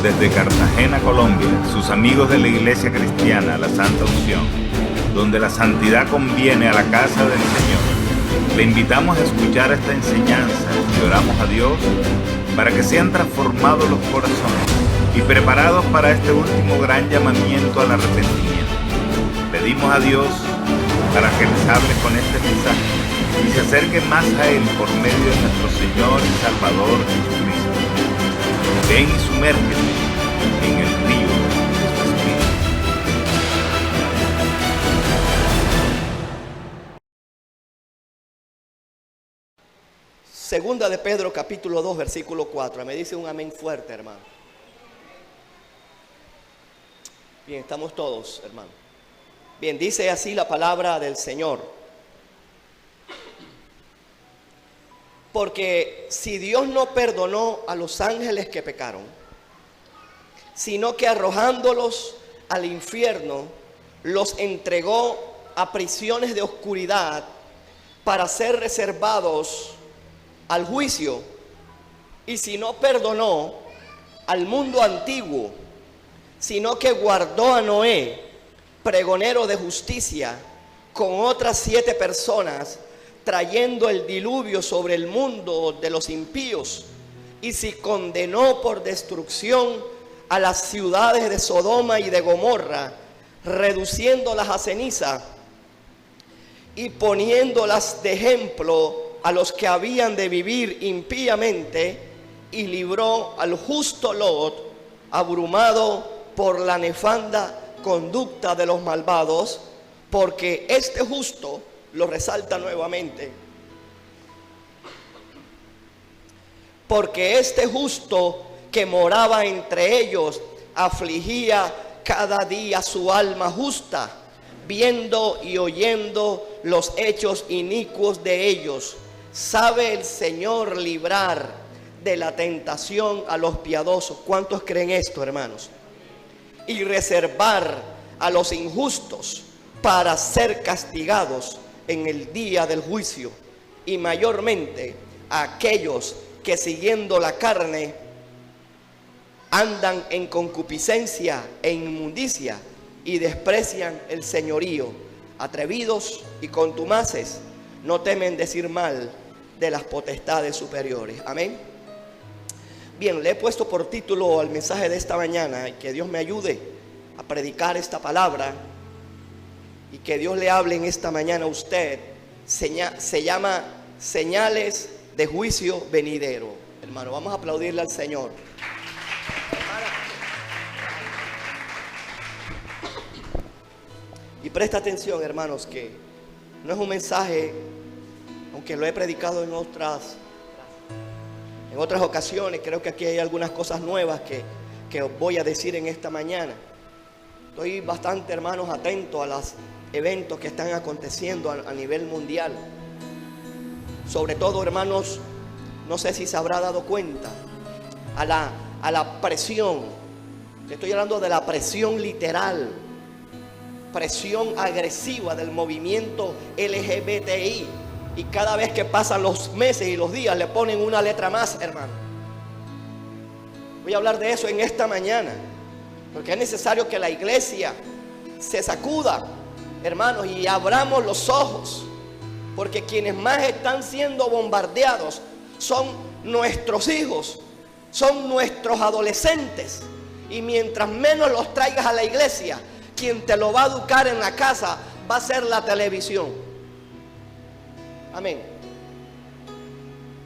desde Cartagena, Colombia, sus amigos de la Iglesia Cristiana La Santa Unción, donde la santidad conviene a la casa del Señor, le invitamos a escuchar esta enseñanza y oramos a Dios para que sean transformados los corazones y preparados para este último gran llamamiento al arrepentimiento. Pedimos a Dios para que les hable con este mensaje y se acerquen más a Él por medio de nuestro Señor y Salvador Jesucristo. Ven y sumérgete en el río de su Espíritu. Segunda de Pedro, capítulo 2, versículo 4. Me dice un amén fuerte, hermano. Bien, estamos todos, hermano. Bien, dice así la palabra del Señor. Porque si Dios no perdonó a los ángeles que pecaron, sino que arrojándolos al infierno, los entregó a prisiones de oscuridad para ser reservados al juicio, y si no perdonó al mundo antiguo, sino que guardó a Noé, pregonero de justicia, con otras 7 personas, trayendo el diluvio sobre el mundo de los impíos, y si condenó por destrucción a las ciudades de Sodoma y de Gomorra, reduciéndolas a ceniza y poniéndolas de ejemplo a los que habían de vivir impíamente, y libró al justo Lot, abrumado por la nefanda conducta de los malvados, porque este justo, lo resalta nuevamente, porque este justo que moraba entre ellos afligía cada día su alma justa, viendo y oyendo los hechos inicuos de ellos. Sabe el Señor librar de la tentación a los piadosos. ¿Cuántos creen esto, hermanos? Y reservar a los injustos para ser castigados en el día del juicio, y mayormente a aquellos que siguiendo la carne andan en concupiscencia e inmundicia y desprecian el señorío. Atrevidos y contumaces, no temen decir mal de las potestades superiores. Amén. Bien, le he puesto por título al mensaje de esta mañana, y que Dios me ayude a predicar esta palabra y que Dios le hable en esta mañana a usted. Se llama señales de juicio venidero. Hermano, vamos a aplaudirle al Señor. Y presta atención, hermanos, que no es un mensaje, aunque lo he predicado en otras ocasiones. Creo que aquí hay algunas cosas nuevas que os voy a decir en esta mañana. Estoy bastante, hermanos, atento a los eventos que están aconteciendo a nivel mundial. Sobre todo, hermanos, no sé si se habrá dado cuenta, a la presión. Estoy hablando de la presión literal, presión agresiva del movimiento LGBTI. Y cada vez que pasan los meses y los días le ponen una letra más, hermano. Voy a hablar de eso en esta mañana, porque es necesario que la iglesia se sacuda, hermanos, y abramos los ojos, porque quienes más están siendo bombardeados son nuestros hijos, son nuestros adolescentes. Y mientras menos los traigas a la iglesia, quien te lo va a educar en la casa va a ser la televisión. Amén.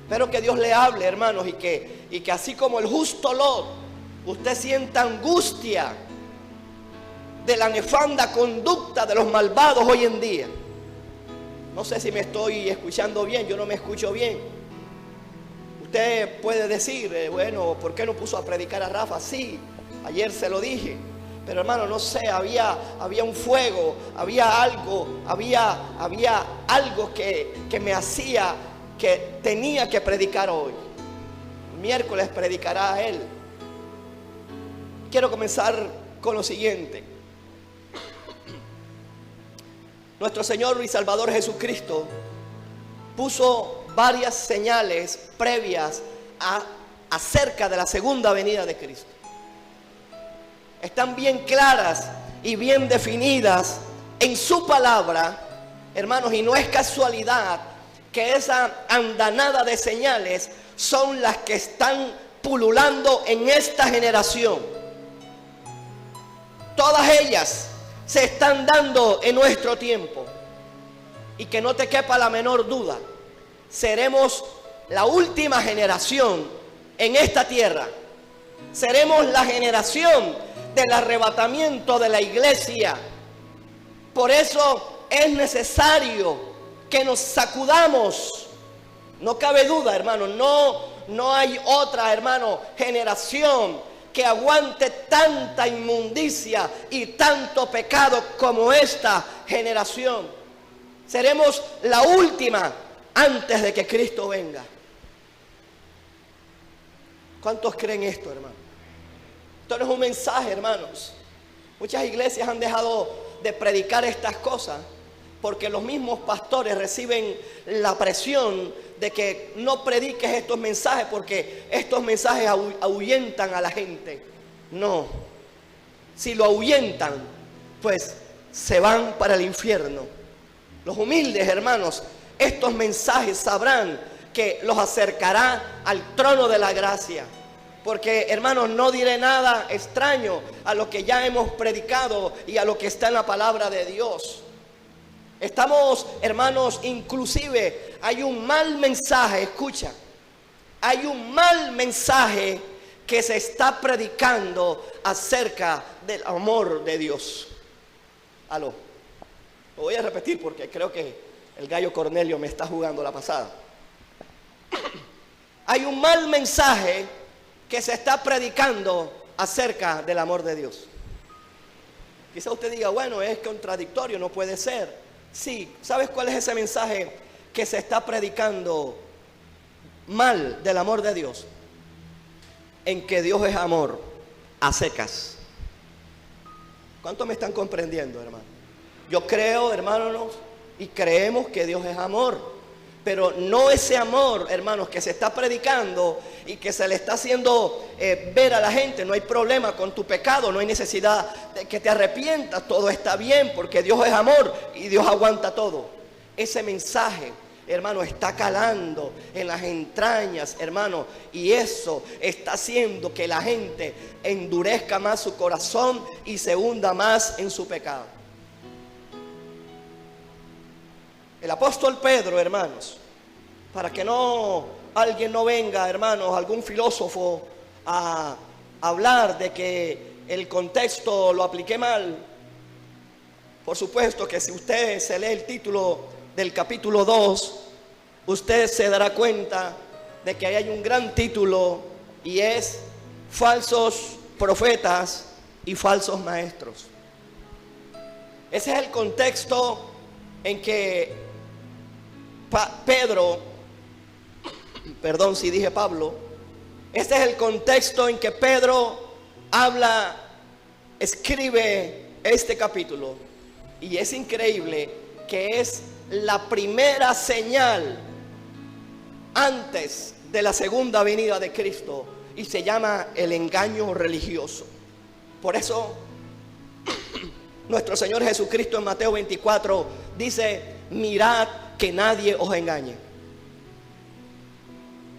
Espero que Dios le hable, hermanos, y que así como el justo Lot, usted sienta angustia de la nefanda conducta de los malvados hoy en día. No sé si me estoy escuchando bien, yo no me escucho bien. Usted puede decir, bueno, ¿por qué no puso a predicar a Rafa? Sí, ayer se lo dije. Pero, hermano, no sé, había un fuego, había algo que me hacía que tenía que predicar hoy. El miércoles predicará él. Quiero comenzar con lo siguiente. Nuestro Señor y Salvador Jesucristo puso varias señales previas acerca de la segunda venida de Cristo. están bien claras y bien definidas en su palabra, hermanos, y no es casualidad que esa andanada de señales son las que están pululando en esta generación. Todas ellas se están dando en nuestro tiempo. Y que no te quepa la menor duda, seremos la última generación en esta tierra. Seremos la generación del arrebatamiento de la iglesia. Por eso es necesario que nos sacudamos. No cabe duda, hermano, no hay otra, hermano, generación que aguante tanta inmundicia y tanto pecado como esta generación. Seremos la última antes de que Cristo venga. ¿Cuántos creen esto, hermano? Esto no es un mensaje, hermanos. Muchas iglesias han dejado de predicar estas cosas porque los mismos pastores reciben la presión de que no prediques estos mensajes porque estos mensajes ahuyentan a la gente. No, si lo ahuyentan, pues se van para el infierno. Los humildes, hermanos, estos mensajes sabrán que los acercará al trono de la gracia. Porque, hermanos, no diré nada extraño a lo que ya hemos predicado y a lo que está en la palabra de Dios. Estamos, hermanos, inclusive hay un mal mensaje, escucha, hay un mal mensaje que se está predicando acerca del amor de Dios. Aló, lo voy a repetir porque creo que el gallo Cornelio me está jugando la pasada. Hay un mal mensaje que se está predicando acerca del amor de Dios. Quizá usted diga, bueno, es contradictorio, no puede ser. Sí, ¿sabes cuál es ese mensaje que se está predicando mal del amor de Dios? En que Dios es amor a secas. ¿Cuántos me están comprendiendo, hermano? Yo creo, hermanos, y creemos que Dios es amor. Pero no ese amor, hermanos, que se está predicando y que se le está haciendo ver a la gente. No hay problema con tu pecado, no hay necesidad de que te arrepientas. Todo está bien porque Dios es amor y Dios aguanta todo. Ese mensaje, hermano, está calando en las entrañas, hermano. Y eso está haciendo que la gente endurezca más su corazón y se hunda más en su pecado. El apóstol Pedro, hermanos, para que alguien no venga, hermanos, algún filósofo a hablar de que el contexto lo apliqué mal. Por supuesto que si usted se lee el título del capítulo 2, usted se dará cuenta de que ahí hay un gran título y es falsos profetas y falsos maestros. Ese es el contexto en que Pedro, perdón si dije Pablo, este es el contexto en que Pedro escribe este capítulo. Y es increíble que es la primera señal antes de la segunda venida de Cristo y se llama el engaño religioso. Por eso nuestro Señor Jesucristo en Mateo 24 dice: mirad que nadie os engañe.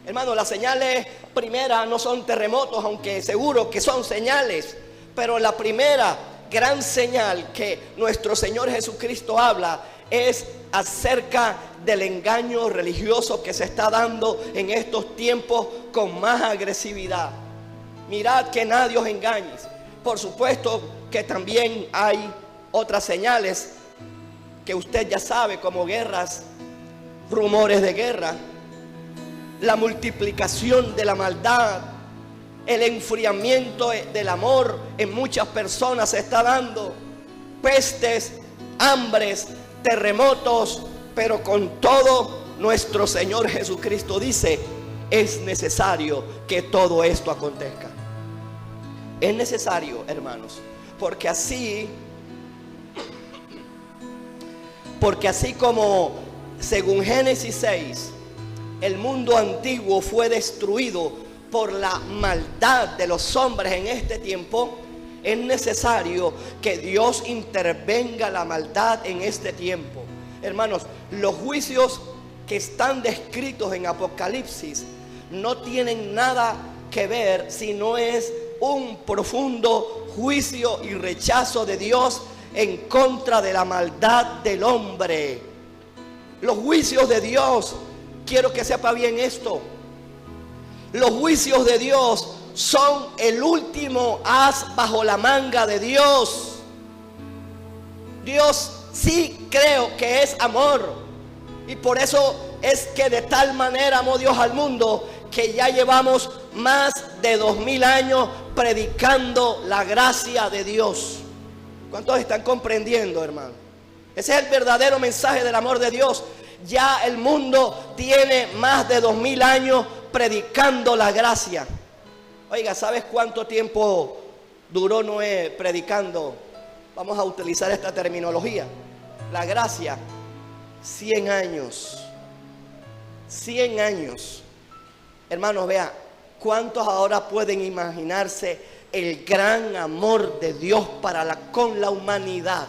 Hermano, las señales primeras no son terremotos, aunque seguro que son señales, pero la primera gran señal que nuestro Señor Jesucristo habla es acerca del engaño religioso que se está dando en estos tiempos con más agresividad. Mirad que nadie os engañe. Por supuesto que también hay otras señales que usted ya sabe, como guerras, rumores de guerra, la multiplicación de la maldad, el enfriamiento del amor en muchas personas se está dando, pestes, hambres, terremotos, pero con todo nuestro Señor Jesucristo dice: es necesario que todo esto acontezca. Es necesario, hermanos, porque así como según Génesis 6, el mundo antiguo fue destruido por la maldad de los hombres en este tiempo, Es necesario que Dios intervenga la maldad en este tiempo. Hermanos, los juicios que están descritos en Apocalipsis no tienen nada que ver si no es un profundo juicio y rechazo de Dios en contra de la maldad del hombre. Los juicios de Dios, quiero que sepa bien esto, los juicios de Dios son el último as bajo la manga de Dios. Dios sí creo que es amor, y por eso es que de tal manera amó Dios al mundo que ya llevamos más de 2000 años predicando la gracia de Dios. ¿Cuántos están comprendiendo, hermano? Ese es el verdadero mensaje del amor de Dios. Ya el mundo tiene más de 2000 años predicando la gracia. Oiga, ¿sabes cuánto tiempo duró Noé predicando? Vamos a utilizar esta terminología. La gracia, 100 años. 100 años. Hermanos, vea, ¿cuántos ahora pueden imaginarse el gran amor de Dios con la humanidad?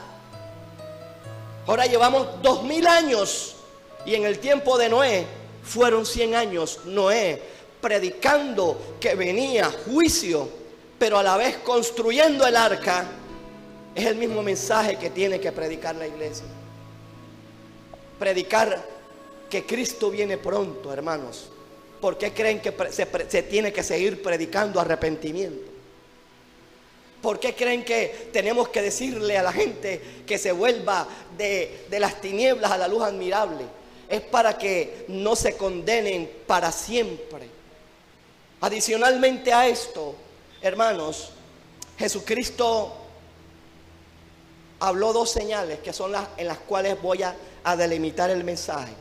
Ahora llevamos 2000 años y en el tiempo de Noé fueron 100 años. Noé predicando que venía juicio, pero a la vez construyendo el arca. Es el mismo mensaje que tiene que predicar la iglesia. Predicar que Cristo viene pronto, hermanos. ¿Por qué creen que se tiene que seguir predicando arrepentimiento? ¿Por qué creen que tenemos que decirle a la gente que se vuelva de las tinieblas a la luz admirable? Es para que no se condenen para siempre. Adicionalmente a esto, hermanos, Jesucristo habló dos señales que son las en las cuales voy a delimitar el mensaje.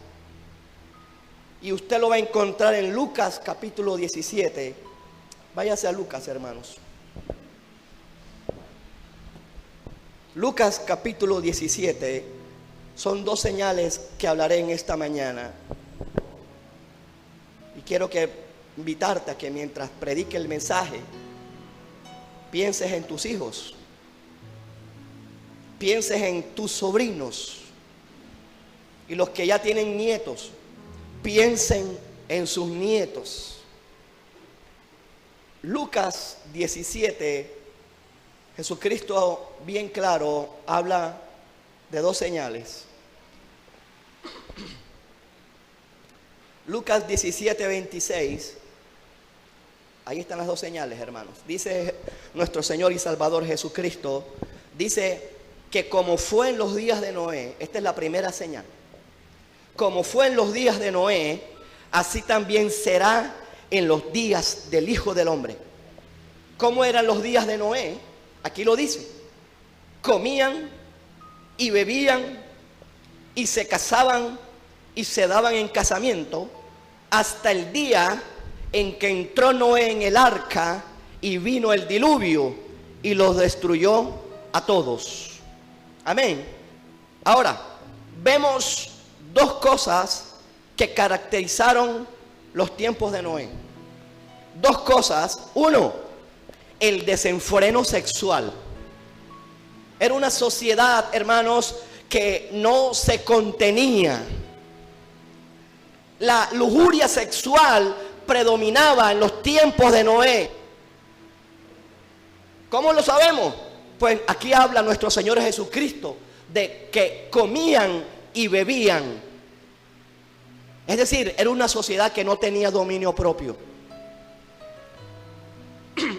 Y usted lo va a encontrar en Lucas capítulo 17. Váyase a Lucas, hermanos. Lucas capítulo 17. Son dos señales que hablaré en esta mañana. Y quiero invitarte a que mientras predique el mensaje, pienses en tus hijos, pienses en tus sobrinos, y los que ya tienen nietos, piensen en sus nietos. Lucas 17, Jesucristo bien claro habla de dos señales. Lucas 17, 26. Ahí están las dos señales, hermanos. Dice nuestro Señor y Salvador Jesucristo, dice que como fue en los días de Noé, esta es la primera señal. Como fue en los días de Noé, así también será en los días del Hijo del Hombre. ¿Cómo eran los días de Noé? Aquí lo dice. Comían y bebían y se casaban y se daban en casamiento hasta el día en que entró Noé en el arca y vino el diluvio y los destruyó a todos. Amén. Ahora, vemos dos cosas que caracterizaron los tiempos de Noé. Dos cosas. Uno, el desenfreno sexual. Era una sociedad, hermanos, que no se contenía. La lujuria sexual predominaba en los tiempos de Noé. ¿Cómo lo sabemos? Pues aquí habla nuestro Señor Jesucristo de que comían y bebían. Es decir, era una sociedad que no tenía dominio propio.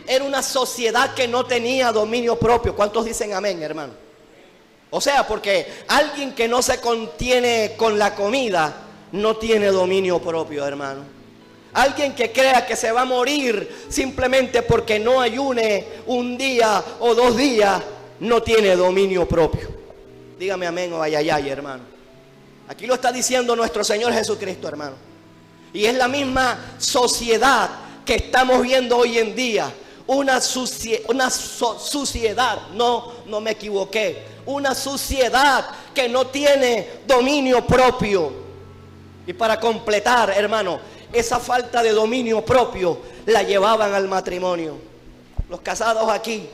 Era una sociedad que no tenía dominio propio. ¿Cuántos dicen amén, hermano? O sea, porque alguien que no se contiene con la comida no tiene dominio propio, hermano. Alguien que crea que se va a morir simplemente porque no ayune un día o 2 días, no tiene dominio propio. Dígame amén o ayayay, hermano. Aquí lo está diciendo nuestro Señor Jesucristo, hermano. Y es la misma sociedad que estamos viendo hoy en día. Una suciedad, no me equivoqué. Una suciedad que no tiene dominio propio. Y para completar, hermano, esa falta de dominio propio la llevaban al matrimonio. Los casados aquí,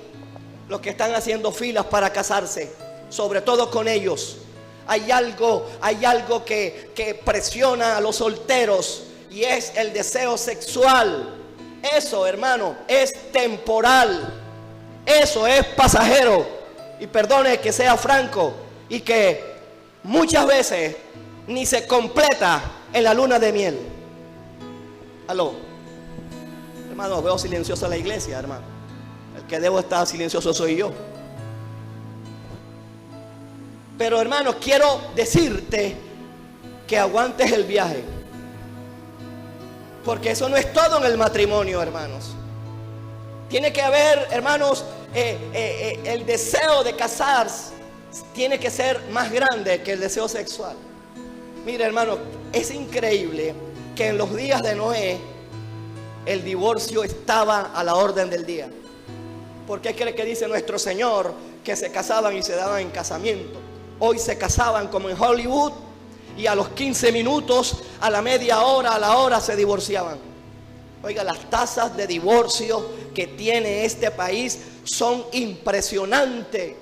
los que están haciendo filas para casarse, sobre todo con ellos. Hay algo que presiona a los solteros y es el deseo sexual. Eso, hermano, es temporal. Eso es pasajero. Y perdone que sea franco y que muchas veces ni se completa en la luna de miel. Aló. Hermano, veo silenciosa la iglesia, hermano. El que debo estar silencioso soy yo. Pero hermanos, quiero decirte que aguantes el viaje. Porque eso no es todo en el matrimonio, hermanos. Tiene que haber, hermanos, el deseo de casarse tiene que ser más grande que el deseo sexual. Mira, hermano, es increíble que en los días de Noé el divorcio estaba a la orden del día. ¿Por qué cree que dice nuestro Señor que se casaban y se daban en casamiento? Hoy se casaban como en Hollywood y a los 15 minutos, a la media hora, a la hora se divorciaban. Oiga, las tasas de divorcio que tiene este país son impresionantes.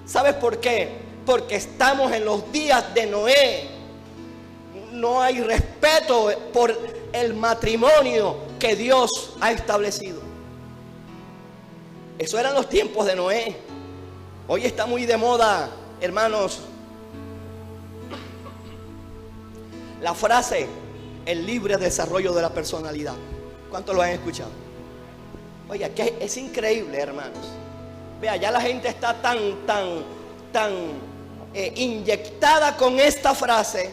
¿Sabes por qué? Porque estamos en los días de Noé. No hay respeto por el matrimonio que Dios ha establecido. Eso eran los tiempos de Noé. Hoy está muy de moda, hermanos, la frase, el libre desarrollo de la personalidad. ¿Cuántos lo han escuchado? Oiga, que es increíble, hermanos. Vea, ya la gente está tan inyectada con esta frase,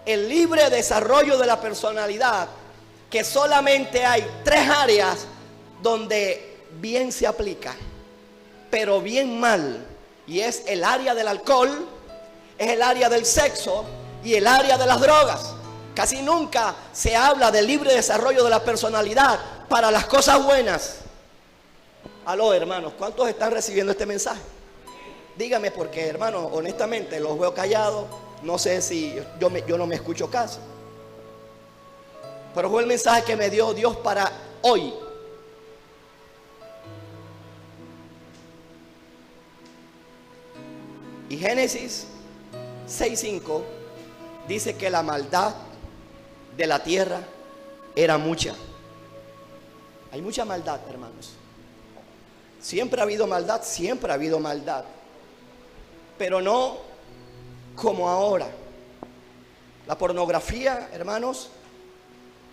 el libre desarrollo de la personalidad, que solamente hay 3 áreas donde bien se aplica, pero bien mal. Y es el área del alcohol, es el área del sexo y el área de las drogas. Casi nunca se habla del libre desarrollo de la personalidad para las cosas buenas. Aló, hermanos, ¿cuántos están recibiendo este mensaje? Dígame, porque, hermanos, honestamente los veo callados. No sé si yo no me escucho casi. Pero fue el mensaje que me dio Dios para hoy. Y Génesis 6:5 dice que la maldad de la tierra era mucha. Hay mucha maldad, hermanos. Siempre ha habido maldad, siempre ha habido maldad. Pero no como ahora. La pornografía, hermanos,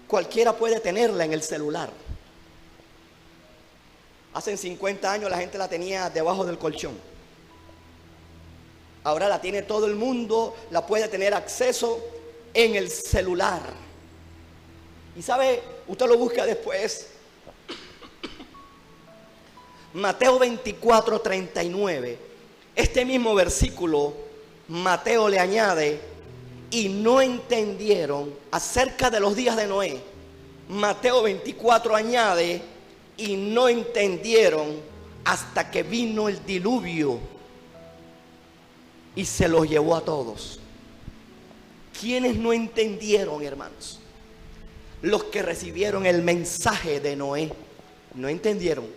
cualquiera puede tenerla en el celular. Hace 50 años la gente la tenía debajo del colchón. Ahora la tiene todo el mundo, la puede tener acceso en el celular. Y sabe, usted lo busca después. Mateo 24:39. Este mismo versículo, Mateo le añade, y no entendieron acerca de los días de Noé. Mateo 24 añade, y no entendieron hasta que vino el diluvio y se los llevó a todos. ¿Quiénes no entendieron, hermanos? Los que recibieron el mensaje de Noé. No entendieron.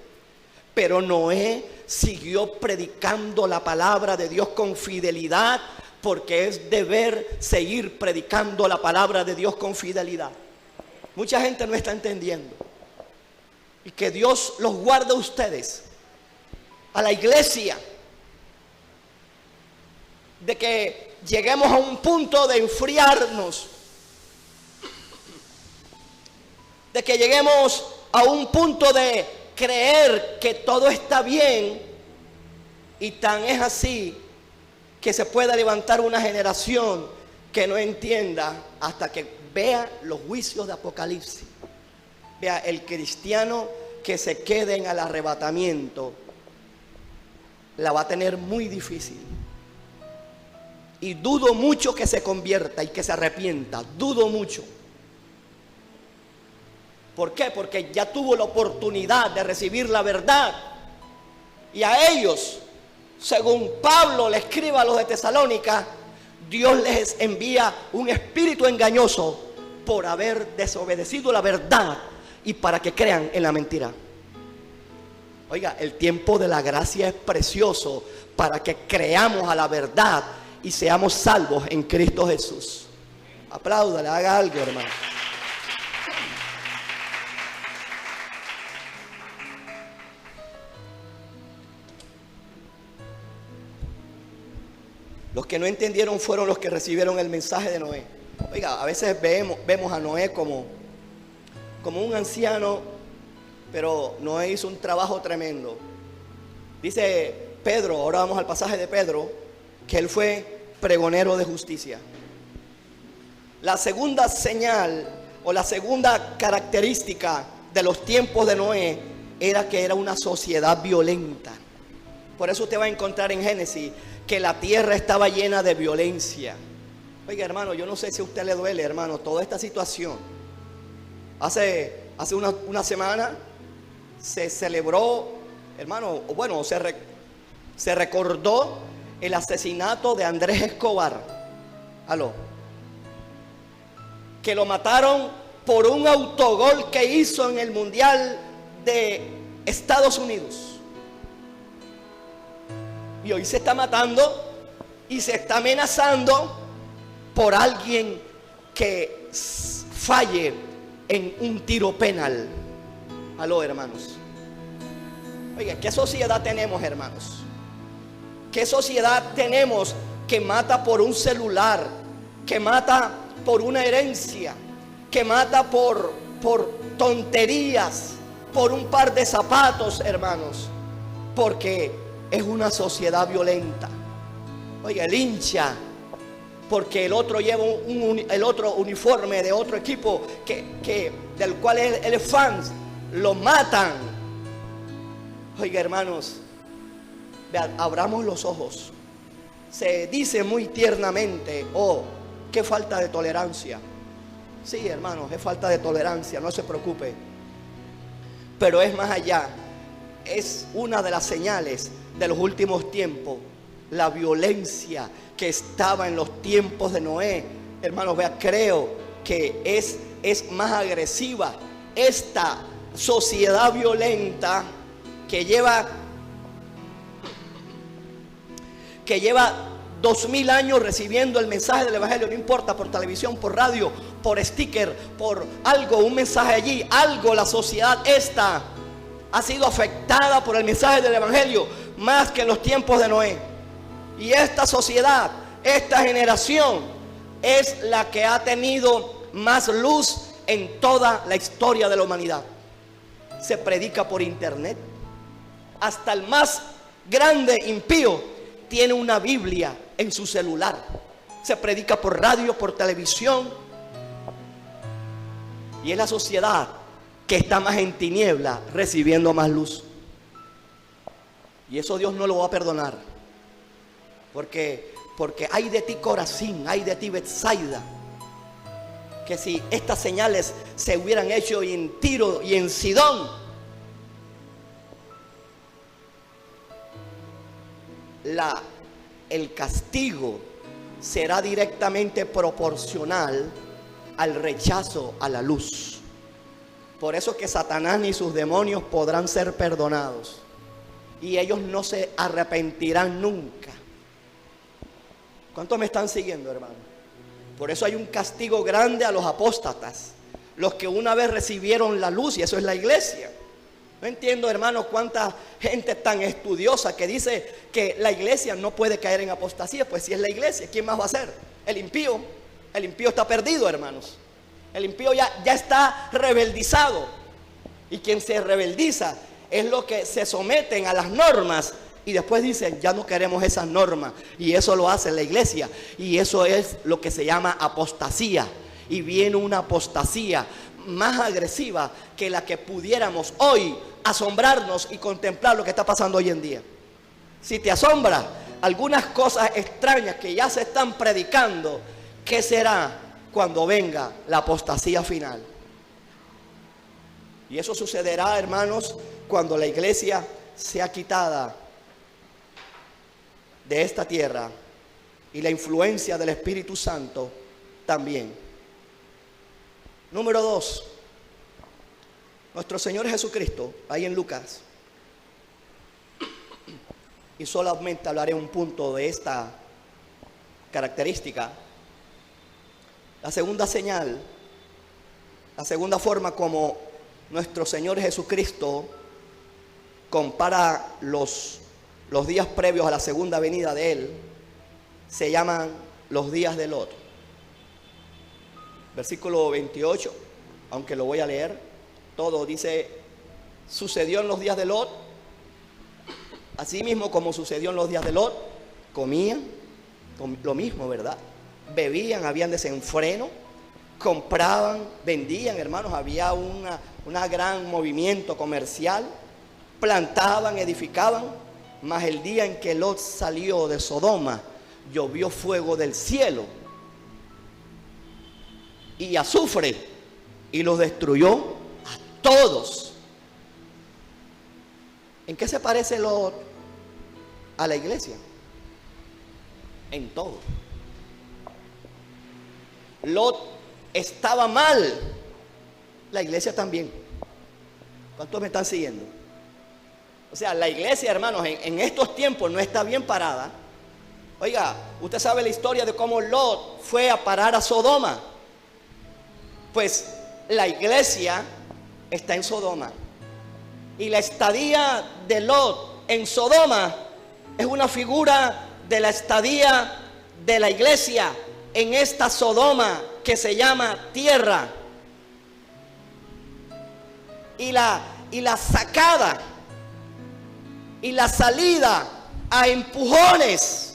Pero Noé siguió predicando la palabra de Dios con fidelidad, porque es deber seguir predicando la palabra de Dios con fidelidad. Mucha gente no está entendiendo. Y que Dios los guarde a ustedes, a la iglesia, de que lleguemos a un punto de enfriarnos, de que lleguemos a un punto de creer que todo está bien, y tan es así que se pueda levantar una generación que no entienda hasta que vea los juicios de Apocalipsis. Vea, el cristiano que se quede en el arrebatamiento la va a tener muy difícil. Y dudo mucho que se convierta y que se arrepienta. Dudo mucho. ¿Por qué? Porque ya tuvo la oportunidad de recibir la verdad. Y a ellos, según Pablo le escribe a los de Tesalónica, Dios les envía un espíritu engañoso por haber desobedecido la verdad y para que crean en la mentira. Oiga, el tiempo de la gracia es precioso para que creamos a la verdad y seamos salvos en Cristo Jesús. Apláudale, haga algo, hermano. Los que no entendieron fueron los que recibieron el mensaje de Noé. Oiga, a veces vemos a Noé como un anciano, pero Noé hizo un trabajo tremendo. Dice Pedro, ahora vamos al pasaje de Pedro, que él fue pregonero de justicia. La segunda señal o la segunda característica de los tiempos de Noé era que era una sociedad violenta. Por eso usted va a encontrar en Génesis que la tierra estaba llena de violencia. Oiga, hermano, yo no sé si a usted le duele, hermano, toda esta situación. Hace una semana se celebró, hermano, bueno, se recordó el asesinato de Andrés Escobar. Aló. Que lo mataron por un autogol que hizo en el Mundial de Estados Unidos. Y hoy se está matando y se está amenazando por alguien que falle en un tiro penal. Aló, hermanos. Oiga, ¿qué sociedad tenemos, hermanos? ¿Qué sociedad tenemos que mata por un celular, que mata por una herencia, que mata por tonterías, por un par de zapatos, hermanos? Porque es una sociedad violenta. Oiga, el hincha porque el otro lleva el otro uniforme de otro equipo del cual él es fan, lo matan. Oiga, hermanos, abramos los ojos. Se dice muy tiernamente, oh, qué falta de tolerancia. Sí, hermanos, es falta de tolerancia, no se preocupe. Pero es más allá. Es una de las señales de los últimos tiempos, la violencia que estaba en los tiempos de Noé. Hermanos, vea, creo que es más agresiva esta sociedad violenta que lleva 2000 años recibiendo el mensaje del evangelio, no importa, por televisión, por radio, por sticker, por algo, un mensaje allí, algo. La sociedad esta ha sido afectada por el mensaje del evangelio más que en los tiempos de Noé. Y esta sociedad, esta generación es la que ha tenido más luz en toda la historia de la humanidad. Se predica por internet. Hasta el más grande impío tiene una Biblia en su celular. Se predica por radio, por televisión. Y es la sociedad que está más en tiniebla, recibiendo más luz. Y eso Dios no lo va a perdonar. Porque hay de ti Corazín, hay de ti Betsaida. Que si estas señales se hubieran hecho en Tiro y en Sidón, el castigo será directamente proporcional al rechazo a la luz. Por eso que Satanás ni sus demonios podrán ser perdonados. Y ellos no se arrepentirán nunca. ¿Cuántos me están siguiendo, hermano? Por eso hay un castigo grande a los apóstatas, los que una vez recibieron la luz, y eso es la iglesia. No entiendo, hermanos, cuánta gente tan estudiosa que dice que la iglesia no puede caer en apostasía. Pues si es la iglesia, ¿quién más va a ser? El impío. El impío está perdido, hermanos. El impío ya está rebeldizado. Y quien se rebeldiza es lo que se someten a las normas y después dicen, ya no queremos esas normas. Y eso lo hace la iglesia. Y eso es lo que se llama apostasía. Y viene una apostasía más agresiva que la que pudiéramos hoy asombrarnos y contemplar lo que está pasando hoy en día. Si te asombra algunas cosas extrañas que ya se están predicando, ¿qué será cuando venga la apostasía final? Y eso sucederá, hermanos, cuando la iglesia sea quitada de esta tierra y la influencia del Espíritu Santo también. Número 2, nuestro Señor Jesucristo, ahí en Lucas, y solamente hablaré un punto de esta característica. La segunda señal, la segunda forma como nuestro Señor Jesucristo compara los días previos a la segunda venida de Él, se llaman los días de Lot. Versículo 28, aunque lo voy a leer, todo dice: sucedió en los días de Lot, así mismo como sucedió en los días de Lot, comían, lo mismo, ¿verdad? Bebían, habían desenfreno, compraban, vendían, hermanos, había un gran movimiento comercial, plantaban, edificaban, mas el día en que Lot salió de Sodoma, llovió fuego del cielo y azufre, y los destruyó a todos. ¿En qué se parece Lot a la iglesia? En todo. Lot estaba mal, la iglesia también. ¿Cuántos me están siguiendo? O sea, la iglesia, hermanos, en estos tiempos no está bien parada. Oiga, usted sabe la historia de cómo Lot fue a parar a Sodoma. Pues la iglesia está en Sodoma. Y la estadía de Lot en Sodoma es una figura de la estadía de la iglesia en esta Sodoma que se llama tierra. Y la sacada y la salida a empujones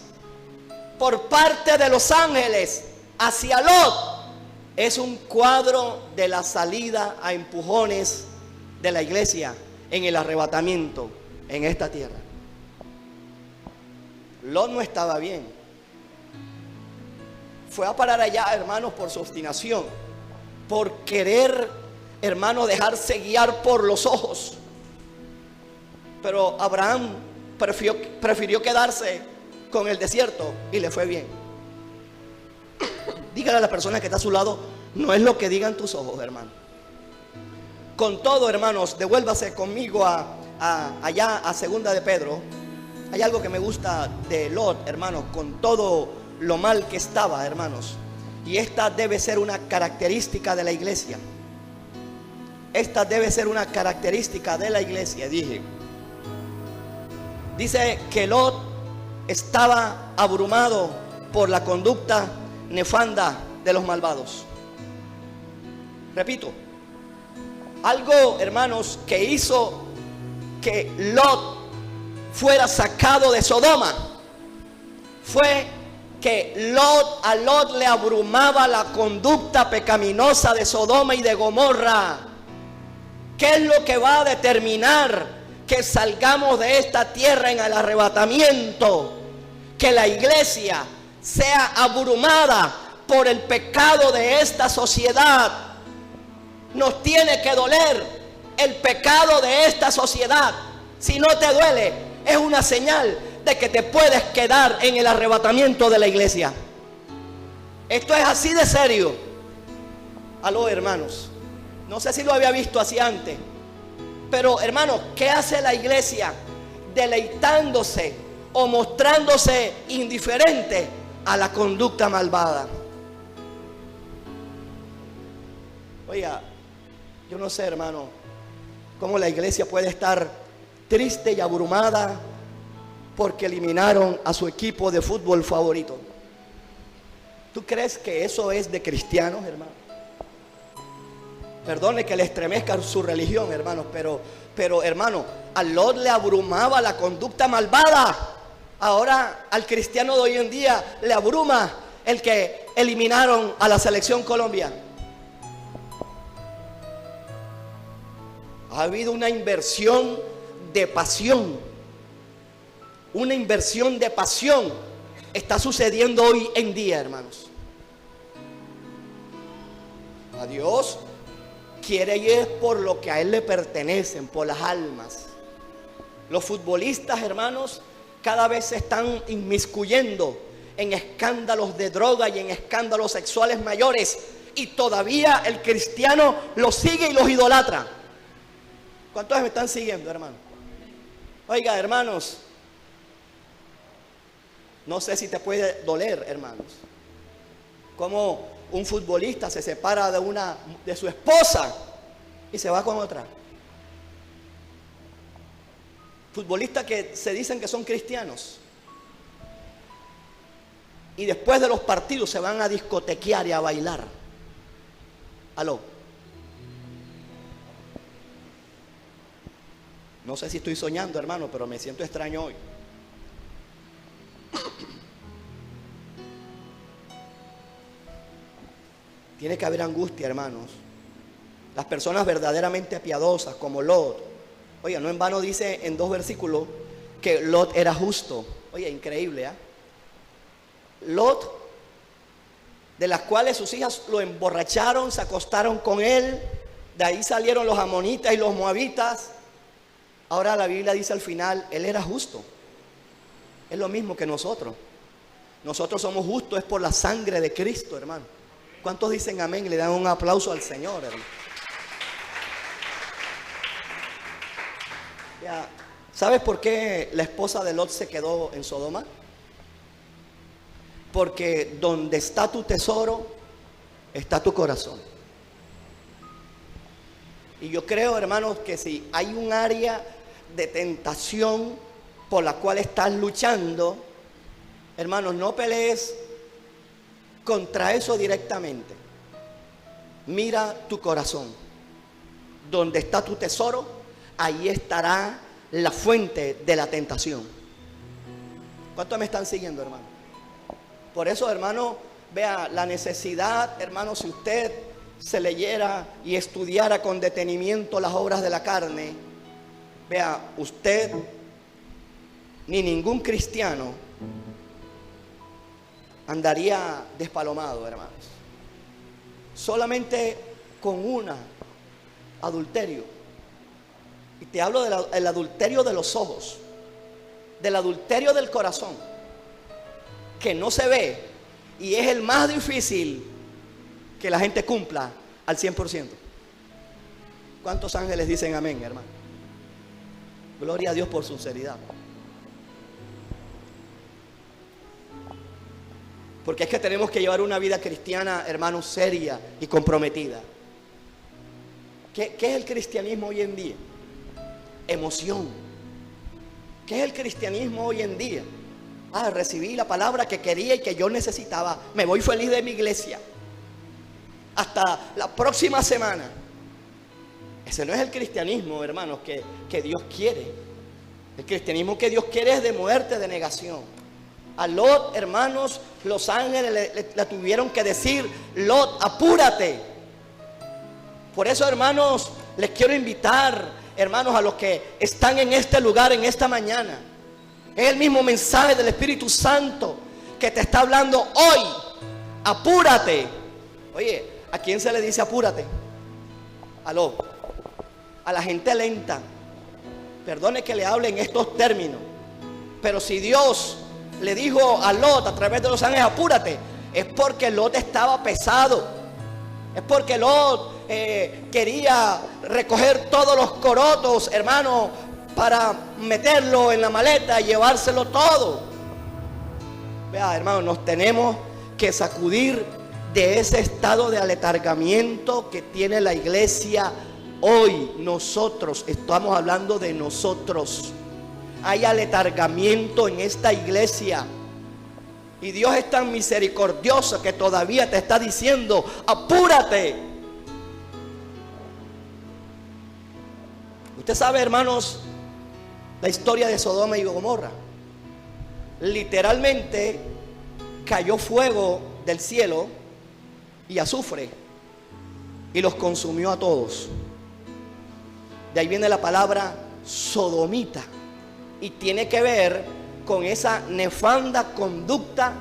por parte de los ángeles hacia Lot es un cuadro de la salida a empujones de la iglesia en el arrebatamiento en esta tierra. Lot no estaba bien. Fue a parar allá, hermanos, por su obstinación, por querer, hermanos, dejarse guiar por los ojos. Pero Abraham prefirió quedarse con el desierto y le fue bien. Dígale a la persona que está a su lado: no es lo que digan tus ojos, hermano. Con todo, hermanos, devuélvase conmigo allá a segunda de Pedro. Hay algo que me gusta de Lot, hermanos, con todo lo mal que estaba, hermanos. Y esta debe ser una característica de la iglesia. Esta debe ser una característica de la iglesia, dije. Dice que Lot estaba abrumado por la conducta nefanda de los malvados. Repito, algo, hermanos, que hizo que Lot fuera sacado de Sodoma fue que a Lot le abrumaba la conducta pecaminosa de Sodoma y de Gomorra. ¿Qué es lo que va a determinar que salgamos de esta tierra en el arrebatamiento? Que la iglesia sea abrumada por el pecado de esta sociedad. Nos tiene que doler el pecado de esta sociedad. Si no te duele, es una señal de que te puedes quedar en el arrebatamiento de la iglesia. Esto es así de serio. Aló, hermanos. No sé si lo había visto así antes, pero hermanos, ¿qué hace la iglesia deleitándose o mostrándose indiferente a la conducta malvada? Oiga, yo no sé, hermano, cómo la iglesia puede estar triste y abrumada porque eliminaron a su equipo de fútbol favorito. ¿Tú crees que eso es de cristianos, hermano? Perdone que le estremezca su religión, hermanos, pero hermano, a Lot le abrumaba la conducta malvada. Ahora al cristiano de hoy en día le abruma el que eliminaron a la selección Colombia. Ha habido una inversión de pasión. Una inversión de pasión está sucediendo hoy en día, hermanos. A Dios quiere ir por lo que a Él le pertenecen, por las almas. Los futbolistas, hermanos, cada vez se están inmiscuyendo en escándalos de droga y en escándalos sexuales mayores, y todavía el cristiano los sigue y los idolatra. ¿Cuántos me están siguiendo, hermano? Oiga, hermanos, No sé si te puede doler, hermanos, como un futbolista se separa de su esposa y se va con otra. Futbolistas que se dicen que son cristianos y después de los partidos se van a discotequear y a bailar. Aló. No sé si estoy soñando, hermano, pero me siento extraño hoy. Tiene que haber angustia, hermanos. Las personas verdaderamente piadosas como Lot. Oye, no en vano dice en 2 versículos que Lot era justo. Oye, increíble, ¿eh? Lot, de las cuales sus hijas lo emborracharon, se acostaron con él. De ahí salieron los amonitas y los moabitas. Ahora la Biblia dice al final, él era justo. Es lo mismo que nosotros. Nosotros somos justos, es por la sangre de Cristo, hermano. ¿Cuántos dicen amén? Le dan un aplauso al Señor, hermano. Ya, ¿sabes por qué la esposa de Lot se quedó en Sodoma? Porque donde está tu tesoro, está tu corazón. Y yo creo, hermanos, que si hay un área de tentación por la cual estás luchando, hermanos, no pelees contra eso directamente. Mira tu corazón. Donde está tu tesoro, ahí estará la fuente de la tentación. ¿Cuántos me están siguiendo, hermano? Por eso, hermano, vea la necesidad, hermano, si usted se leyera y estudiara con detenimiento las obras de la carne, vea, usted ni ningún cristiano andaría despalomado, hermanos. Solamente con adulterio. Y te hablo del adulterio de los ojos, del adulterio del corazón, que no se ve y es el más difícil que la gente cumpla al 100%. ¿Cuántos ángeles dicen amén, hermano? Gloria a Dios por su sinceridad. Porque es que tenemos que llevar una vida cristiana, hermano, seria y comprometida. ¿Qué es el cristianismo hoy en día? Emoción. ¿Qué es el cristianismo hoy en día? Recibí la palabra que quería y que yo necesitaba. Me voy feliz de mi iglesia. Hasta la próxima semana. Ese no es el cristianismo, hermanos, que Dios quiere. El cristianismo que Dios quiere es de muerte, de negación. A Lot, hermanos, los ángeles le tuvieron que decir: Lot, apúrate. Por eso, hermanos, les quiero invitar, hermanos, a los que están en este lugar, en esta mañana. Es el mismo mensaje del Espíritu Santo que te está hablando hoy. Apúrate. Oye, ¿a quién se le dice apúrate? Aló. A la gente lenta. Perdone que le hable en estos términos, pero si Dios le dijo a Lot a través de los ángeles apúrate, es porque Lot estaba pesado. Es porque Lot quería recoger todos los corotos, hermano, para meterlo en la maleta y llevárselo todo. Vea, hermano, nos tenemos que sacudir de ese estado de aletargamiento que tiene la iglesia hoy. Nosotros, estamos hablando de nosotros. Hay aletargamiento en esta iglesia. Y Dios es tan misericordioso que todavía te está diciendo: apúrate. Usted sabe, hermanos, la historia de Sodoma y Gomorra. Literalmente cayó fuego del cielo y azufre y los consumió a todos. De ahí viene la palabra sodomita. Y tiene que ver con esa nefanda conducta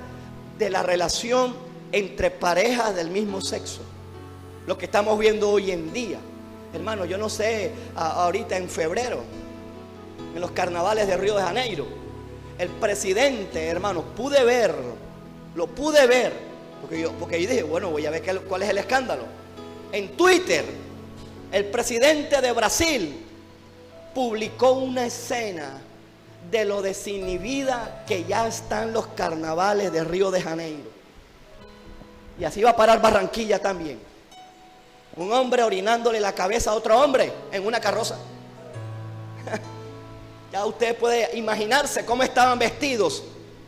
de la relación entre parejas del mismo sexo. Lo que estamos viendo hoy en día. Hermano, yo no sé, ahorita en febrero, en los carnavales de Río de Janeiro, el presidente, hermano, lo pude ver, porque yo dije, bueno, voy a ver cuál es el escándalo. En Twitter, el presidente de Brasil publicó una escena de lo desinhibida que ya están los carnavales de Río de Janeiro. Y así va a parar Barranquilla también. Un hombre orinándole la cabeza a otro hombre en una carroza. Ya usted puede imaginarse cómo estaban vestidos.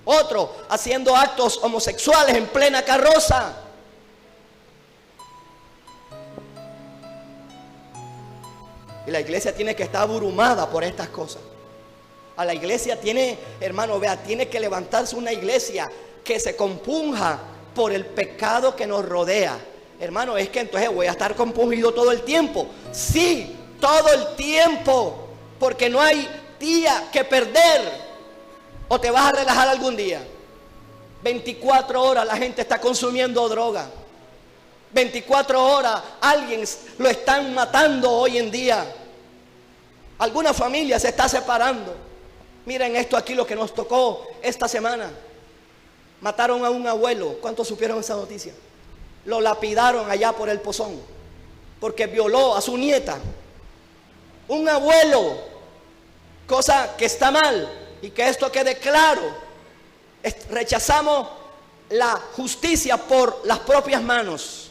Otro haciendo actos homosexuales en plena carroza. Y la iglesia tiene que estar abrumada por estas cosas. A la iglesia tiene, hermano, vea, tiene que levantarse una iglesia que se compunja por el pecado que nos rodea. Hermano, es que entonces voy a estar compungido todo el tiempo. Sí, todo el tiempo, porque no hay día que perder. ¿O te vas a relajar algún día? 24 horas la gente está consumiendo droga. 24 horas alguien lo están matando hoy en día. Alguna familia se está separando. Miren esto aquí, lo que nos tocó esta semana. Mataron a un abuelo. ¿Cuántos supieron esa noticia? Lo lapidaron allá por el Pozón porque violó a su nieta. Un abuelo. Cosa que está mal. Y que esto quede claro. Rechazamos la justicia por las propias manos.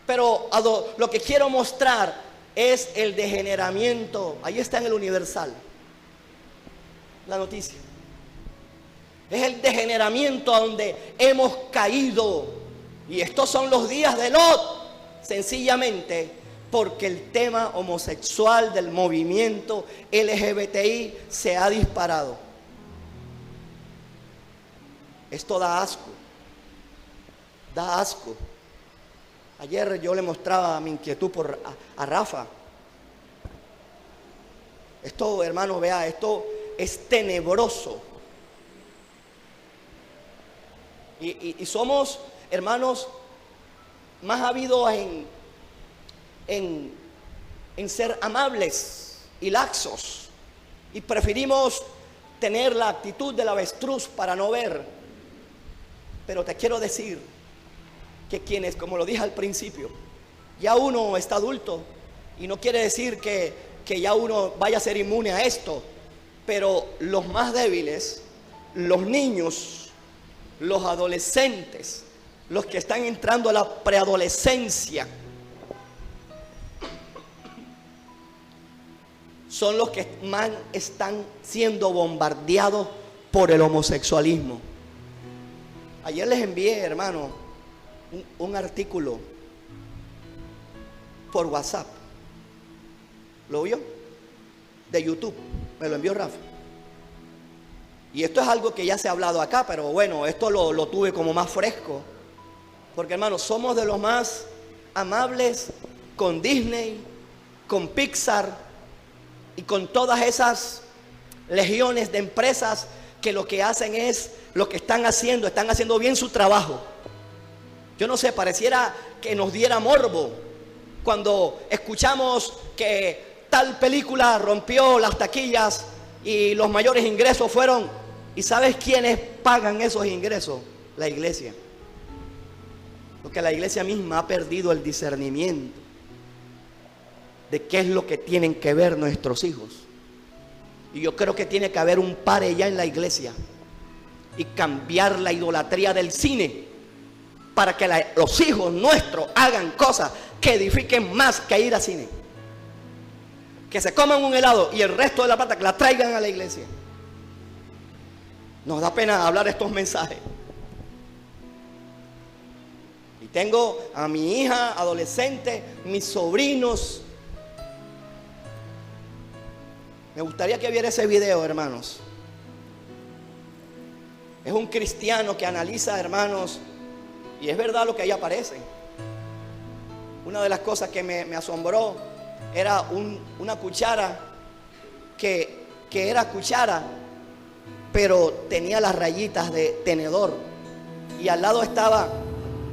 Pero lo que quiero mostrar es el degeneramiento. Ahí está en el Universal la noticia. Es el degeneramiento a donde hemos caído. Y estos son los días de Lot. Sencillamente porque el tema homosexual del movimiento LGBTI se ha disparado. Esto da asco. Da asco. Ayer yo le mostraba mi inquietud a Rafa. Esto, hermano, vea, esto es tenebroso. Y somos, hermanos, más habidos en ser amables y laxos. Y preferimos tener la actitud del avestruz para no ver. Pero te quiero decir que quienes, como lo dije al principio, ya uno está adulto y no quiere decir que ya uno vaya a ser inmune a esto, pero los más débiles, los niños, los adolescentes, los que están entrando a la preadolescencia, son los que más están siendo bombardeados por el homosexualismo. Ayer les envié, hermano, un artículo por WhatsApp. ¿Lo vio? De YouTube. Me lo envió Rafa. Y esto es algo que ya se ha hablado acá, pero bueno, esto lo tuve como más fresco. Porque, hermano, somos de los más amables con Disney, con Pixar y con todas esas legiones de empresas que lo que hacen es, lo que están haciendo bien su trabajo. Yo no sé, pareciera que nos diera morbo cuando escuchamos que tal película rompió las taquillas y los mayores ingresos fueron. ¿Y sabes quiénes pagan esos ingresos? La iglesia. Porque la iglesia misma ha perdido el discernimiento de qué es lo que tienen que ver nuestros hijos. Y yo creo que tiene que haber un pare ya en la iglesia y cambiar la idolatría del cine para que los hijos nuestros hagan cosas que edifiquen más que ir al cine. Que se coman un helado y el resto de la plata que la traigan a la iglesia. Nos da pena hablar estos mensajes. Y tengo a mi hija adolescente, mis sobrinos. Me gustaría que viera ese video, hermanos. Es un cristiano que analiza, hermanos, y es verdad lo que ahí aparece. Una de las cosas que me asombró era una cuchara que era cuchara, pero tenía las rayitas de tenedor. Y al lado estaba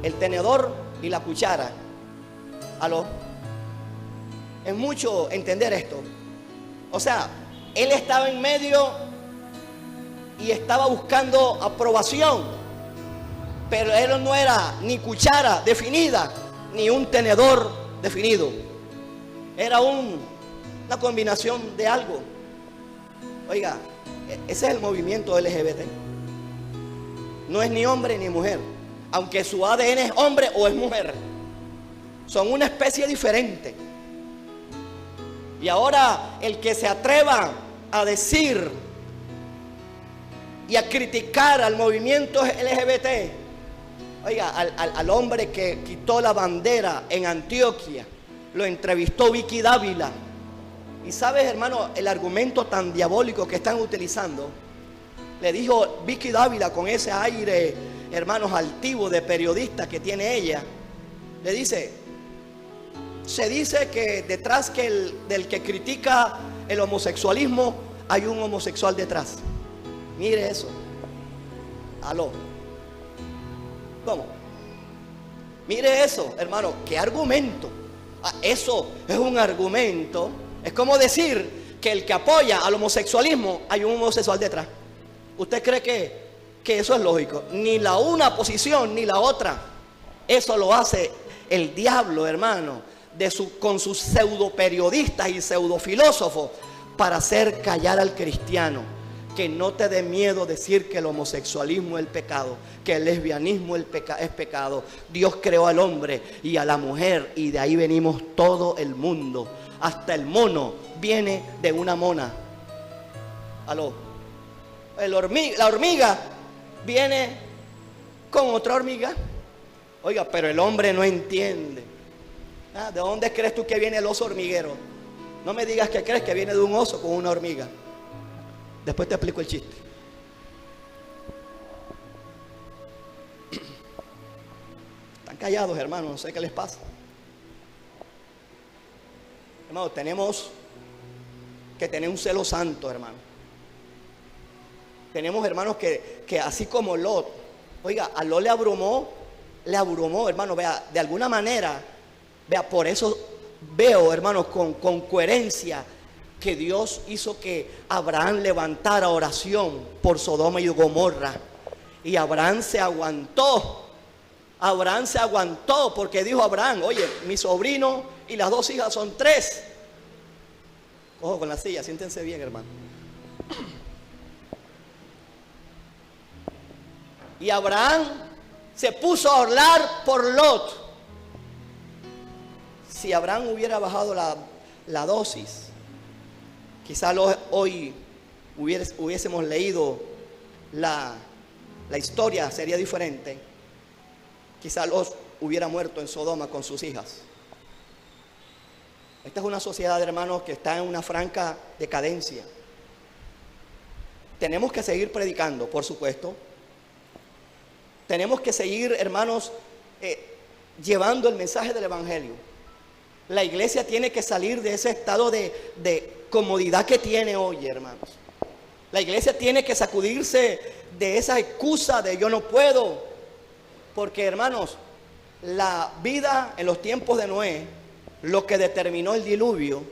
el tenedor y la cuchara. ¿Aló? Es mucho entender esto. O sea, él estaba en medio y estaba buscando aprobación, pero él no era ni cuchara definida, ni un tenedor definido. Era una combinación de algo. Oiga, ese es el movimiento LGBT. No es ni hombre ni mujer, aunque su ADN es hombre o es mujer. Son una especie diferente. Y ahora el que se atreva a decir y a criticar al movimiento LGBT, oiga, al hombre que quitó la bandera en Antioquia, lo entrevistó Vicky Dávila. Y sabes, hermano, el argumento tan diabólico que están utilizando, le dijo Vicky Dávila con ese aire, hermanos, altivo de periodista que tiene ella, le dice, se dice que detrás del que critica el homosexualismo hay un homosexual detrás. Mire eso. Aló. ¿Cómo? Mire eso, hermano. ¿Qué argumento? Eso es un argumento. Es como decir que el que apoya al homosexualismo hay un homosexual detrás. ¿Usted cree que eso es lógico? Ni la una posición ni la otra. Eso lo hace el diablo, hermano, con sus pseudo periodistas y pseudo filósofos para hacer callar al cristiano. Que no te dé miedo decir que el homosexualismo es el pecado, que el lesbianismo es pecado. Dios creó al hombre y a la mujer, y de ahí venimos todo el mundo. Hasta el mono viene de una mona. Aló. La hormiga viene con otra hormiga. Oiga, pero el hombre no entiende. ¿De dónde crees tú que viene el oso hormiguero? No me digas que crees que viene de un oso con una hormiga. Después te explico el chiste. Están callados, hermanos, no sé qué les pasa. Hermanos, tenemos que tener un celo santo, hermano. Tenemos, hermanos, que así como Lot, oiga, a Lot le abrumó, hermano, vea, de alguna manera, vea, por eso veo, hermanos, con coherencia, que Dios hizo que Abraham levantara oración por Sodoma y Gomorra. Y Abraham se aguantó. Abraham se aguantó porque dijo Abraham, oye, mi sobrino y las dos hijas son 3. Cojo con la silla, siéntense bien, hermano. Y Abraham se puso a orar por Lot. Si Abraham hubiera bajado la dosis, quizás hoy hubiésemos leído la historia, sería diferente. Quizás Lot hubiera muerto en Sodoma con sus hijas. Esta es una sociedad, hermanos, que está en una franca decadencia. Tenemos que seguir predicando, por supuesto. Tenemos que seguir, hermanos, llevando el mensaje del Evangelio. La iglesia tiene que salir de ese estado de comodidad que tiene hoy, hermanos. La iglesia tiene que sacudirse de esa excusa de yo no puedo. Porque, hermanos, la vida en los tiempos de Noé, lo que determinó el diluvio,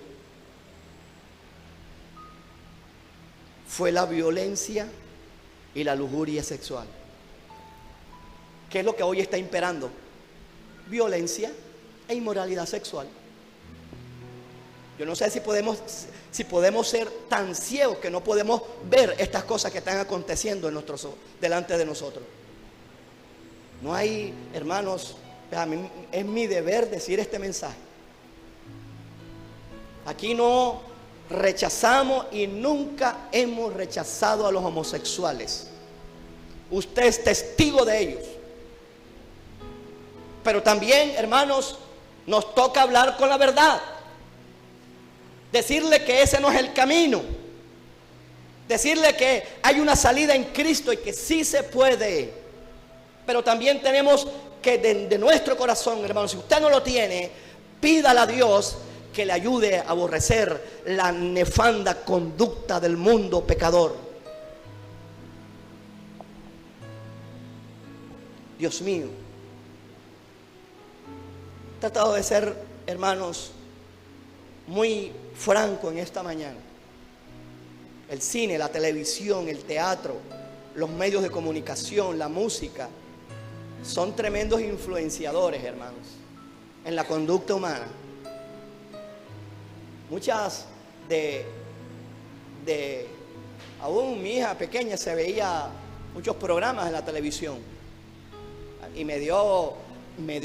fue la violencia y la lujuria sexual. ¿Qué es lo que hoy está imperando? Violencia e inmoralidad sexual. Yo no sé si podemos ser tan ciegos que no podemos ver estas cosas que están aconteciendo delante de nosotros. No hay, hermanos, es mi deber decir este mensaje. Aquí no rechazamos y nunca hemos rechazado a los homosexuales. Usted es testigo de ellos. Pero también, hermanos, nos toca hablar con la verdad. Decirle que ese no es el camino. Decirle que hay una salida en Cristo y que sí se puede. Pero también tenemos que de nuestro corazón, hermanos, si usted no lo tiene, pídale a Dios que le ayude a aborrecer la nefanda conducta del mundo pecador. Dios mío. He tratado de ser, hermanos, muy franco en esta mañana. El cine, la televisión, el teatro, los medios de comunicación, la música, son tremendos influenciadores, hermanos, en la conducta humana. Muchas Aún mi hija pequeña se veía muchos programas en la televisión. Y me dio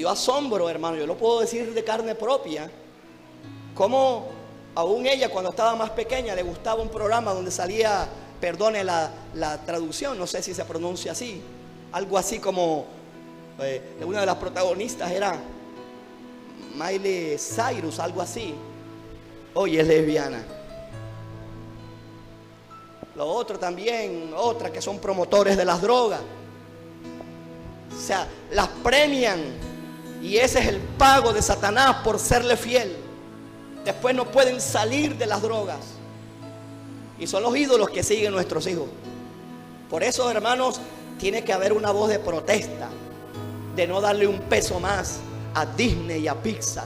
asombro, hermano. Yo lo puedo decir de carne propia. Cómo aún ella, cuando estaba más pequeña, le gustaba un programa donde salía, perdone la traducción, no sé si se pronuncia así, algo así como una de las protagonistas era Miley Cyrus, algo así. Hoy es lesbiana. Lo otro también, otra que son promotores de las drogas. O sea, las premian y ese es el pago de Satanás por serle fiel. Después no pueden salir de las drogas. Y son los ídolos que siguen nuestros hijos. Por eso, hermanos, tiene que haber una voz de protesta, de no darle un peso más a Disney y a Pixar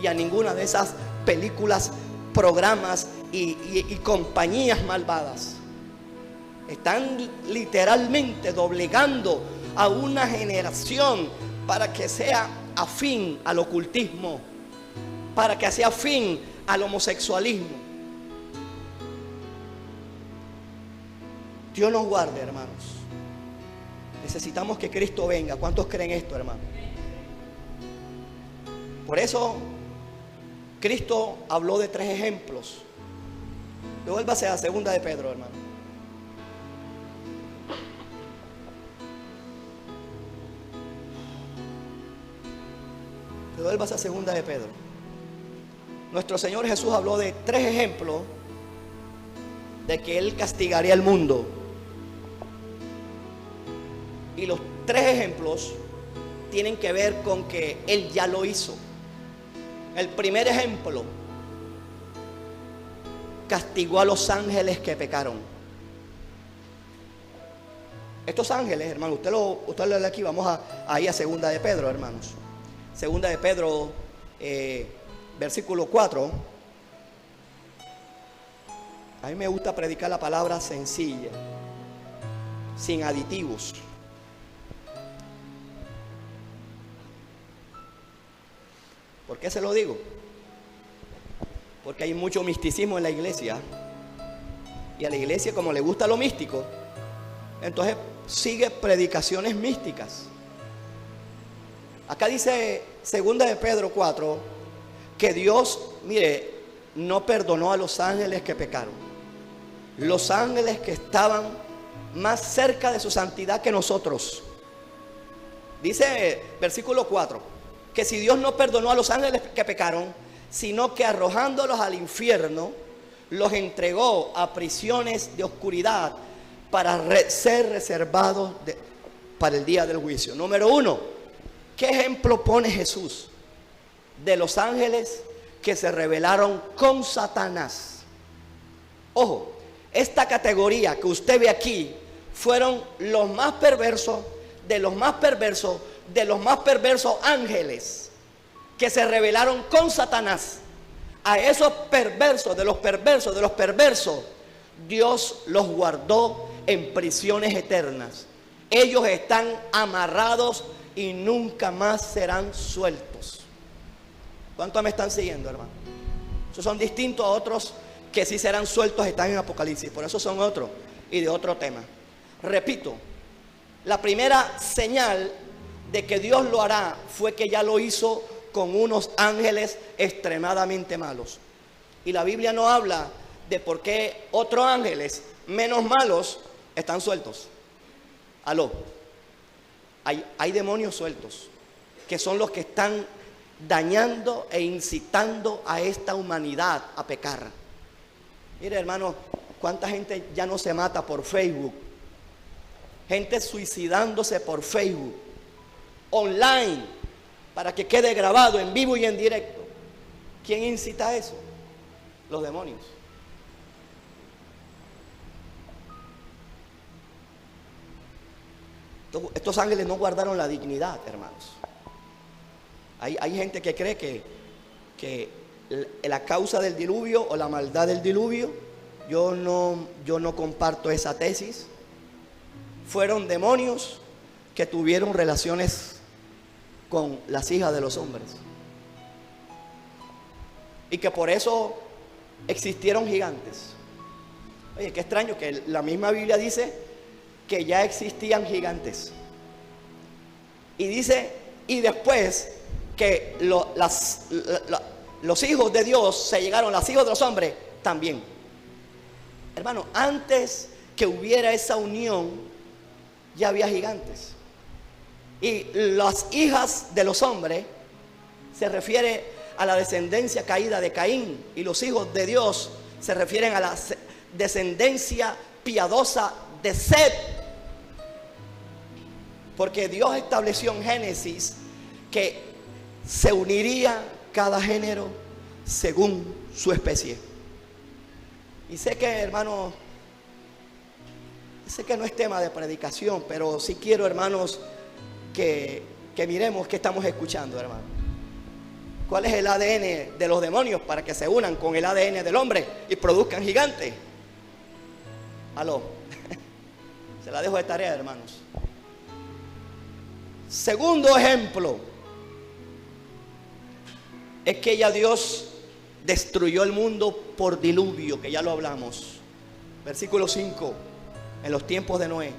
y a ninguna de esas películas, programas y compañías malvadas. Están literalmente doblegando a una generación para que sea afín al ocultismo, para que sea afín al homosexualismo. Dios nos guarde, hermanos. Necesitamos que Cristo venga. ¿Cuántos creen esto, hermano? Por eso Cristo habló de 3 ejemplos. Devuélvase a segunda de Pedro, hermano. Devuélvase a segunda de Pedro. Nuestro Señor Jesús habló de 3 ejemplos de que Él castigaría al mundo. Y los 3 ejemplos tienen que ver con que Él ya lo hizo. El primer ejemplo, castigó a los ángeles que pecaron. Estos ángeles, hermano, usted lo lee aquí, vamos a ir a segunda de Pedro, hermanos. Segunda de Pedro, versículo 4. A mí me gusta predicar la palabra sencilla, sin aditivos. ¿Por qué se lo digo? Porque hay mucho misticismo en la iglesia. Y a la iglesia, como le gusta lo místico, entonces sigue predicaciones místicas. Acá dice segunda de Pedro 4 que Dios, mire, no perdonó a los ángeles que pecaron. Los ángeles que estaban más cerca de su santidad que nosotros. Dice versículo 4 que si Dios no perdonó a los ángeles que pecaron, sino que arrojándolos al infierno, los entregó a prisiones de oscuridad para ser reservados para el día del juicio. Número 1, ¿qué ejemplo pone Jesús de los ángeles que se rebelaron con Satanás? Ojo, esta categoría que usted ve aquí fueron los más perversos de los más perversos de los más perversos ángeles que se rebelaron con Satanás. A esos perversos, de los perversos, Dios los guardó en prisiones eternas. Ellos están amarrados y nunca más serán sueltos. ¿Cuántos me están siguiendo, hermano? Esos son distintos a otros que sí serán sueltos, están en Apocalipsis. Por eso son otros y de otro tema. Repito, la primera señal de que Dios lo hará fue que ya lo hizo con unos ángeles extremadamente malos. Y la Biblia no habla de por qué otros ángeles menos malos están sueltos. Aló. Hay demonios sueltos que son los que están dañando e incitando a esta humanidad a pecar. Mire, hermano, cuánta gente ya no se mata por Facebook. Gente suicidándose por Facebook, online, para que quede grabado en vivo y en directo. ¿Quién incita a eso? Los demonios. Estos ángeles no guardaron la dignidad, hermanos. Hay gente que cree que la causa del diluvio o la maldad del diluvio, yo no comparto esa tesis. Fueron demonios que tuvieron relaciones con las hijas de los hombres. Y que por eso existieron gigantes. Oye, qué extraño que la misma Biblia dice que ya existían gigantes. Y dice, y después que los hijos de Dios se llegaron, los hijos de los hombres también. Hermano, antes que hubiera esa unión, ya había gigantes. Y las hijas de los hombres se refiere a la descendencia caída de Caín, y los hijos de Dios se refieren a la descendencia piadosa de Set. Porque Dios estableció en Génesis que se uniría cada género según su especie. Y sé que, hermanos, sé que no es tema de predicación, pero sí quiero, hermanos, que miremos qué estamos escuchando, hermano. ¿Cuál es el ADN de los demonios para que se unan con el ADN del hombre y produzcan gigantes? Aló. Se la dejo de tarea, hermanos. Segundo ejemplo es que ya Dios destruyó el mundo por diluvio, que ya lo hablamos. Versículo 5, en los tiempos de Noé.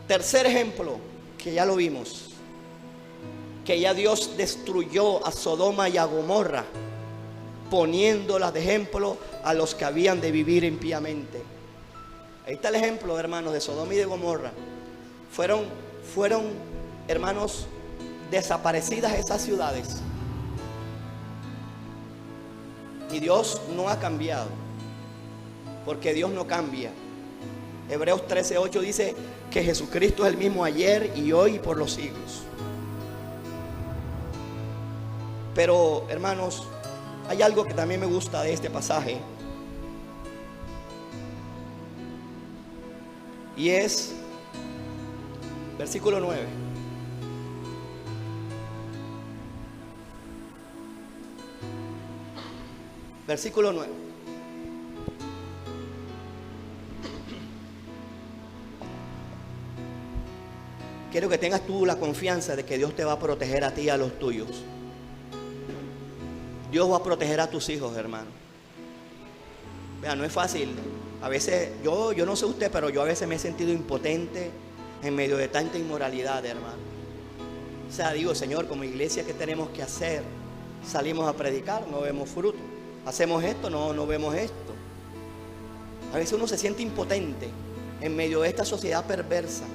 Tercer ejemplo, que ya lo vimos, que ya Dios destruyó a Sodoma y a Gomorra, poniéndolas de ejemplo a los que habían de vivir impíamente. Ahí está el ejemplo, hermanos, de Sodoma y de Gomorra. Fueron, hermanos, desaparecidas esas ciudades. Y Dios no ha cambiado, porque Dios no cambia. Hebreos 13:8 dice que Jesucristo es el mismo ayer y hoy y por los siglos. Pero, hermanos, hay algo que también me gusta de este pasaje, y es versículo 9. Versículo 9. Quiero que tengas tú la confianza de que Dios te va a proteger a ti y a los tuyos. Dios va a proteger a tus hijos, hermano. Vea, no es fácil. A veces, yo no sé usted, pero yo a veces me he sentido impotente en medio de tanta inmoralidad, hermano. O sea, digo, Señor, como iglesia, ¿qué tenemos que hacer? Salimos a predicar, no vemos fruto. Hacemos esto, no vemos esto. A veces uno se siente impotente en medio de esta sociedad perversa.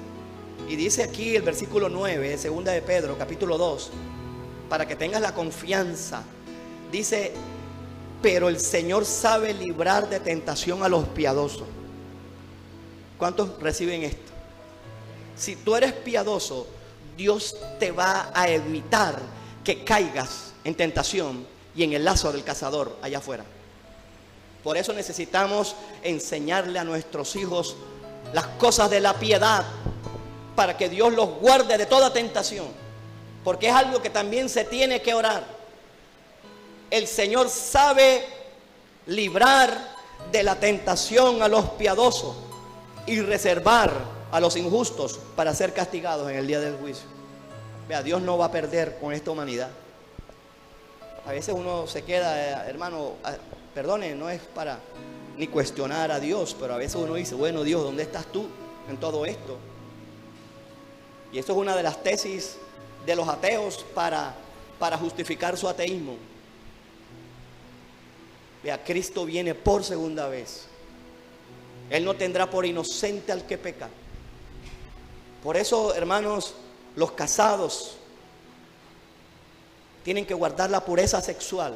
Y dice aquí el versículo 9, segunda de Pedro, capítulo 2, para que tengas la confianza. Dice, pero el Señor sabe librar de tentación a los piadosos. ¿Cuántos reciben esto? Si tú eres piadoso, Dios te va a evitar que caigas en tentación y en el lazo del cazador allá afuera. Por eso necesitamos enseñarle a nuestros hijos las cosas de la piedad, para que Dios los guarde de toda tentación, porque es algo que también se tiene que orar. El Señor sabe librar de la tentación a los piadosos y reservar a los injustos para ser castigados en el día del juicio. Vea, Dios no va a perder con esta humanidad. A veces uno se queda, hermano, perdone, no es para ni cuestionar a Dios, pero a veces uno dice, bueno, Dios, ¿dónde estás tú en todo esto? Y esto es una de las tesis de los ateos para justificar su ateísmo. Vea, Cristo viene por segunda vez. Él no tendrá por inocente al que peca. Por eso, hermanos, los casados tienen que guardar la pureza sexual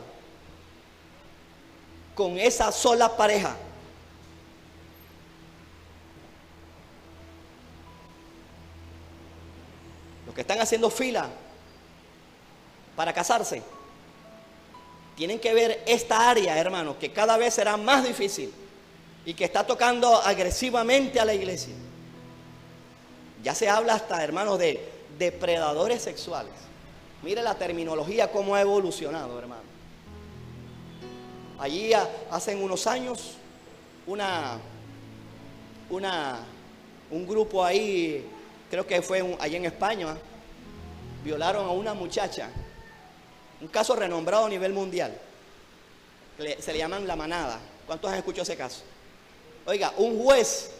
con esa sola pareja. Los que están haciendo fila para casarse tienen que ver esta área, hermanos, que cada vez será más difícil y que está tocando agresivamente a la iglesia. Ya se habla hasta, hermanos, de depredadores sexuales. Mire la terminología cómo ha evolucionado, hermano. Allí hace unos años un grupo ahí, creo que fue allí en España, violaron a una muchacha. Un caso renombrado a nivel mundial. Se le llaman La Manada. ¿Cuántos han escuchado ese caso? Oiga, un juez,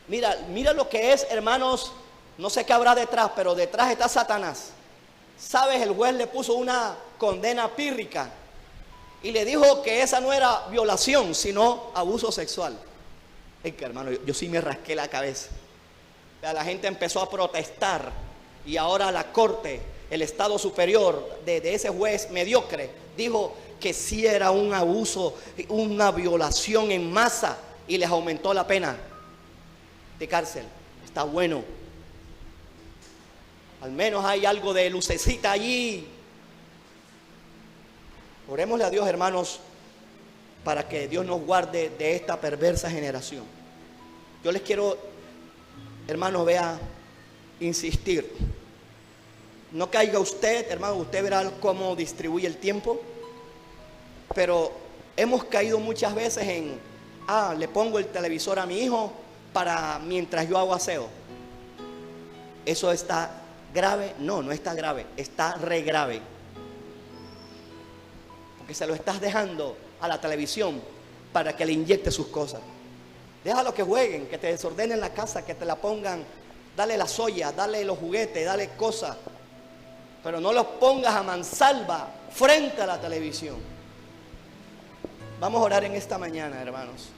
mira lo que es, hermanos, no sé qué habrá detrás, pero detrás está Satanás. ¿Sabes? El juez le puso una condena pírrica y le dijo que esa no era violación, sino abuso sexual. Es que, hermano, yo sí me rasqué la cabeza. La gente empezó a protestar y ahora la corte, el estado superior de ese juez mediocre, dijo que sí era un abuso, una violación en masa, y les aumentó la pena de cárcel. Está bueno. Al menos hay algo de lucecita allí. Orémosle a Dios, hermanos, para que Dios nos guarde de esta perversa generación. Yo les quiero, hermanos, vea, insistir. No caiga usted, hermano, usted verá cómo distribuye el tiempo. Pero hemos caído muchas veces en, le pongo el televisor a mi hijo para mientras yo hago aseo. ¿Eso está grave? No, no está grave, está re grave. Porque se lo estás dejando a la televisión para que le inyecte sus cosas. Déjalo que jueguen, que te desordenen la casa, que te la pongan, dale las ollas, dale los juguetes, dale cosas. Pero no los pongas a mansalva frente a la televisión. Vamos a orar en esta mañana, hermanos.